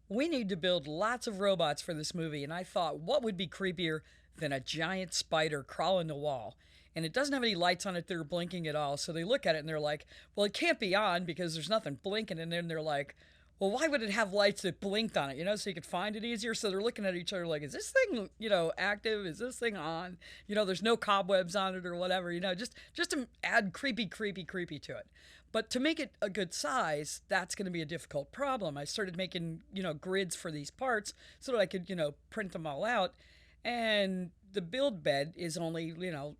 We need to build lots of robots for this movie, and I thought, what would be creepier than a giant spider crawling the wall? And it doesn't have any lights on it that are blinking at all. So they look at it and they're like, well, it can't be on because there's nothing blinking. And then they're like, well, why would it have lights that blinked on it? So you could find it easier. So they're looking at each other like, is this thing, active? Is this thing on? There's no cobwebs on it or whatever. Just to add creepy to it. But to make it a good size, that's going to be a difficult problem. I started making, grids for these parts so that I could, print them all out. And the build bed is only,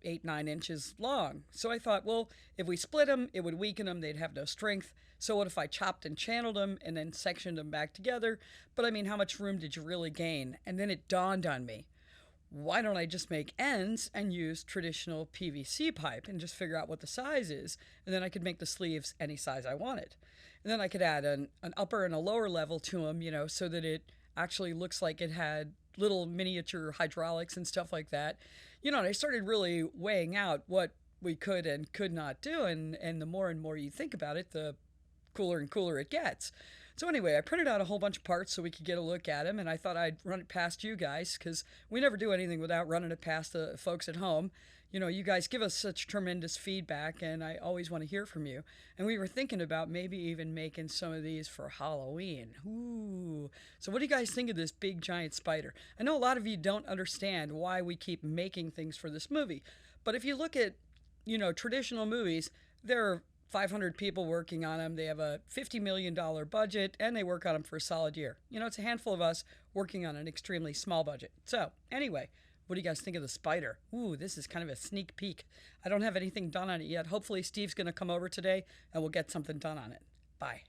8, 9 inches long. So I thought, well, if we split them, it would weaken them. They'd have no strength. So what if I chopped and channeled them and then sectioned them back together? But I mean, how much room did you really gain? And then it dawned on me, why don't I just make ends and use traditional PVC pipe and just figure out what the size is? And then I could make the sleeves any size I wanted. And then I could add an upper and a lower level to them, so that it actually looks like it had little miniature hydraulics and stuff like that. And I started really weighing out what we could and could not do. And the more and more you think about it, the cooler and cooler it gets. So anyway, I printed out a whole bunch of parts so we could get a look at them, and I thought I'd run it past you guys because we never do anything without running it past the folks at home. You guys give us such tremendous feedback, and I always want to hear from you. And we were thinking about maybe even making some of these for Halloween. Ooh. So what do you guys think of this big giant spider? I know a lot of you don't understand why we keep making things for this movie, but if you look at, traditional movies, there are 500 people working on them. They have a $50 million budget and they work on them for a solid year. It's a handful of us working on an extremely small budget. So, anyway, what do you guys think of the spider? Ooh, this is kind of a sneak peek. I don't have anything done on it yet. Hopefully, Steve's going to come over today and we'll get something done on it. Bye.